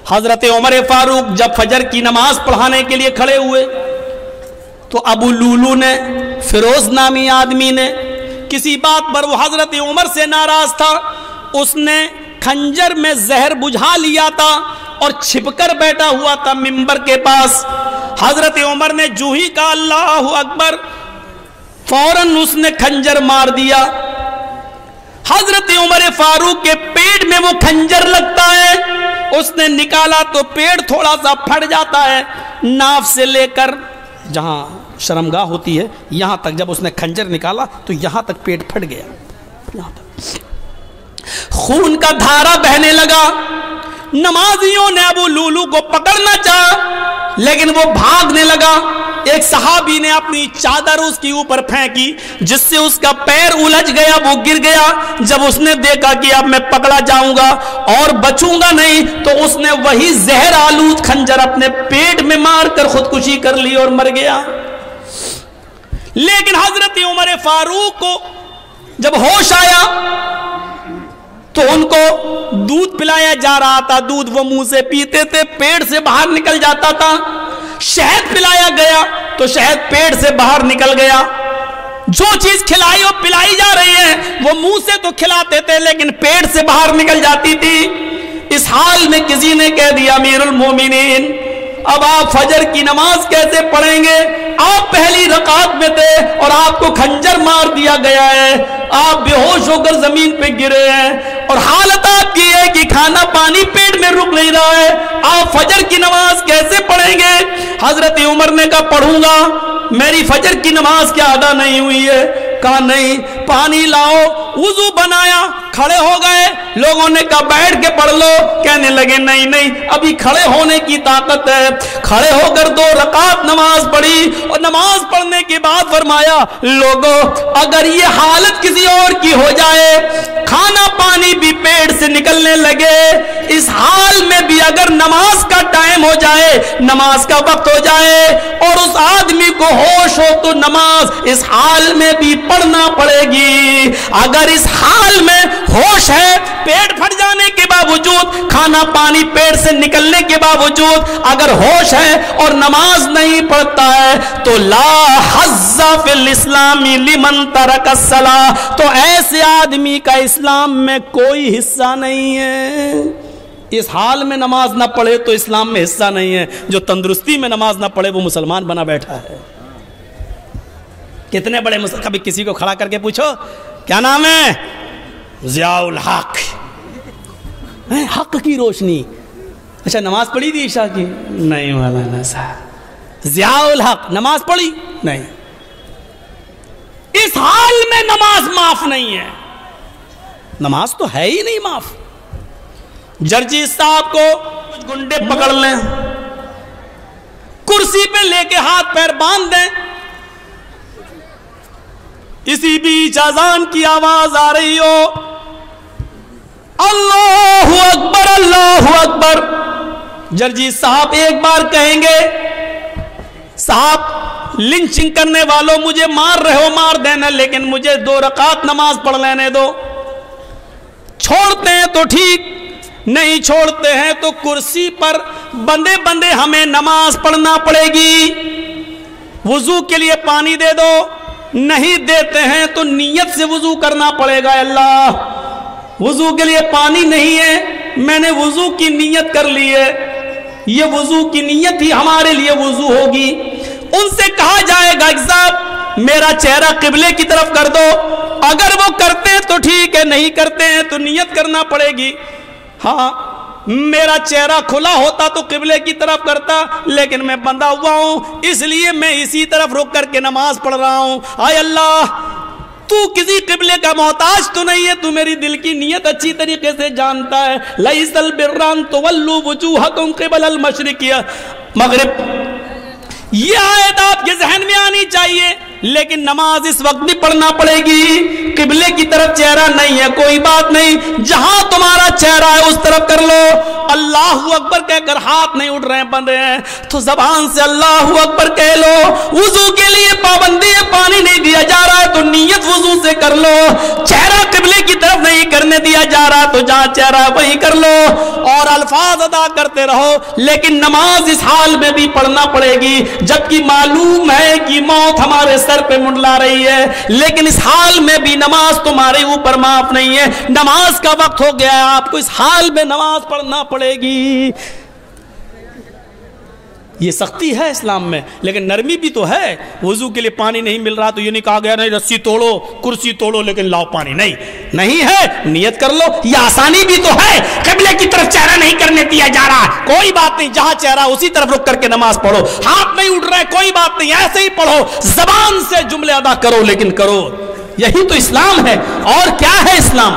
حضرت عمر فاروق جب فجر کی نماز پڑھانے کے لیے کھڑے ہوئے تو ابو لولو نے، فیروز نامی آدمی نے، کسی بات پر وہ حضرت عمر سے ناراض تھا، اس نے خنجر میں زہر بجھا لیا تھا اور چھپ کر بیٹھا ہوا تھا منبر کے پاس۔ حضرت عمر نے جو ہی کہا اللہ اکبر، فوراً اس نے خنجر مار دیا۔ حضرت عمر فاروق کے پیٹ میں وہ خنجر لگتا ہے، اس نے نکالا تو پیٹ تھوڑا سا پھٹ جاتا ہے، ناف سے لے کر جہاں شرمگاہ ہوتی ہے یہاں تک جب اس نے خنجر نکالا تو یہاں تک پیٹ پھٹ گیا، یہاں تک خون کا دھارا بہنے لگا۔ نمازیوں نے ابو لولو کو پکڑنا چاہا لیکن وہ بھاگنے لگا۔ ایک صحابی نے اپنی چادر اس کے اوپر پھینکی جس سے اس کا پیر الجھ گیا، وہ گر گیا۔ جب اس نے دیکھا کہ اب میں پکڑا جاؤں گا اور بچوں گا نہیں تو اس نے وہی زہر آلود خنجر اپنے پیٹ میں مار کر خودکشی کر لی اور مر گیا۔ لیکن حضرت عمر فاروق کو جب ہوش آیا تو ان کو دودھ پلایا جا رہا تھا، دودھ وہ منہ سے پیتے تھے، پیٹ سے باہر نکل جاتا تھا۔ شہد پلایا گیا تو شہد پیٹ سے باہر نکل گیا۔ جو چیز کھلائی اور پلائی جا رہی ہے وہ منہ سے تو کھلاتے تھے لیکن پیٹ سے باہر نکل جاتی تھی۔ اس حال میں کسی نے کہہ دیا امیر المومنین اب آپ فجر کی نماز کیسے پڑھیں گے؟ آپ پہلی رکعت میں تھے اور آپ کو خنجر مار دیا گیا ہے، آپ بے ہوش ہو کر زمین پہ گرے ہیں اور حالت آپ کی ہے کہ کھانا پانی پیٹ میں رک نہیں رہا ہے، آپ فجر کی نماز کیسے پڑھیں گے؟ حضرت عمر نے کہا پڑھوں گا، میری فجر کی نماز کیا ادا نہیں ہوئی ہے؟ کہا نہیں، پانی لاؤ، وضو بنایا، کھڑے ہو گئے، لوگوں نے کہا بیٹھ کے پڑھ لو، کہنے لگے نہیں نہیں ابھی کھڑے ہونے کی طاقت ہے۔ کھڑے ہو کر 2 رکعت نماز پڑھی اور نماز پڑھنے کے بعد فرمایا لوگوں اگر یہ حالت کسی اور کی ہو جائے، کھانا پانی بھی پیٹ سے نکلنے لگے، اس حال میں بھی اگر نماز کا ٹائم ہو جائے، نماز کا وقت ہو جائے اور اس آدمی کو ہوش ہو تو نماز اس حال میں بھی پڑھنا پڑے گی۔ اگر اس حال میں ہوش ہے، پیٹ پھٹ جانے کے باوجود، کھانا پانی پیٹ سے نکلنے کے باوجود اگر ہوش ہے اور نماز نہیں پڑھتا ہے تو لا حظ فی الاسلام لمن ترک الصلاۃ، تو ایسے آدمی کا اسلام میں کوئی حصہ نہیں ہے۔ اس حال میں نماز نہ پڑھے تو اسلام میں حصہ نہیں ہے، جو تندرستی میں نماز نہ پڑھے وہ مسلمان بنا بیٹھا ہے۔ کتنے بڑے کبھی کسی کو کھڑا کر کے پوچھو کیا نام ہے؟ ضیاء الحق، حق کی روشنی۔ اچھا نماز پڑھی تھی عشاء کی؟ نہیں مولانا صاحب۔ ضیاء الحق نماز پڑھی؟ نہیں۔ اس حال میں نماز معاف نہیں ہے، نماز تو ہے ہی نہیں معاف۔ جرجی صاحب کو کچھ گنڈے پکڑ لیں، کرسی پہ لے کے ہاتھ پیر باندھ دیں، اسی بیچ اذان کی آواز آ رہی ہو اللہ اکبر اللہ اکبر، جرجی صاحب ایک بار کہیں گے صاحب لنچنگ کرنے والوں مجھے مار رہے ہو مار دینا لیکن مجھے 2 رکعت نماز پڑھ لینے دو۔ چھوڑتے ہیں تو ٹھیک، نہیں چھوڑتے ہیں تو کرسی پر بندے بندے ہمیں نماز پڑھنا پڑے گی۔ وضو کے لیے پانی دے دو، نہیں دیتے ہیں تو نیت سے وضو کرنا پڑے گا۔ اللہ وضو کے لیے پانی نہیں ہے، میں نے وضو کی نیت کر لی ہے، یہ وضو کی نیت ہی ہمارے لیے وضو ہوگی۔ ان سے کہا جائے گا کہ صاحب میرا چہرہ قبلے کی طرف کر دو، اگر وہ کرتے ہیں تو ٹھیک ہے، نہیں کرتے ہیں تو نیت کرنا پڑے گی۔ ہاں میرا چہرہ کھلا ہوتا تو قبلے کی طرف کرتا لیکن میں بندھا ہوا ہوں اس لیے میں اسی طرف رک کر کے نماز پڑھ رہا ہوں۔ آئے اللہ تو کسی قبلے کا محتاج تو نہیں ہے، تو میری دل کی نیت اچھی طریقے سے جانتا ہے۔ لیس البر ان تولوا وجوہکم قبل المشرق مغرب، یہ آیت آپ کے ذہن میں آنی چاہیے۔ لیکن نماز اس وقت بھی پڑھنا پڑے گی. قبلے کی طرف چہرہ نہیں ہے کوئی بات نہیں, جہاں تمہارا چہرہ ہے اس طرف کر لو. اللہ اکبر کہہ کر ہاتھ نہیں اٹھ رہے ہیں بند ہیں تو زبان سے اللہ اکبر کہہ لو. وضو کے لیے پابندی ہے, پانی نہیں دیا جا رہا ہے تو نیت وضو سے کر لو. چہرہ قبلے کی طرف نہیں کرنے دیا جا رہا تو جہاں چہرہ وہی کر لو اور الفاظ ادا کرتے رہو. لیکن نماز اس حال میں بھی پڑھنا پڑے گی جبکہ معلوم ہے کہ موت ہمارے سر پہ منڈلا رہی ہے, لیکن اس حال میں بھی نماز تمہارے اوپر معاف نہیں ہے. نماز کا وقت ہو گیا ہے, آپ کو اس حال میں نماز پڑھنا پڑے گی. یہ سختی ہے اسلام میں, لیکن نرمی بھی تو ہے. وضو کے لیے پانی نہیں مل رہا تو یہ نہیں کہا گیا نہیں رسی توڑو کرسی توڑو لیکن لاؤ پانی, نہیں ہے, نیت کر لو. یہ آسانی بھی تو ہے, قبلے کی طرف چہرہ نہیں کرنے دیا جا رہا کوئی بات نہیں, جہاں چہرہ اسی طرف رک کر کے نماز پڑھو. ہاتھ نہیں اٹھ رہا ہے کوئی بات نہیں, ایسے ہی پڑھو, زبان سے جملے ادا کرو لیکن کرو. یہی تو اسلام ہے. اور کیا ہے اسلام؟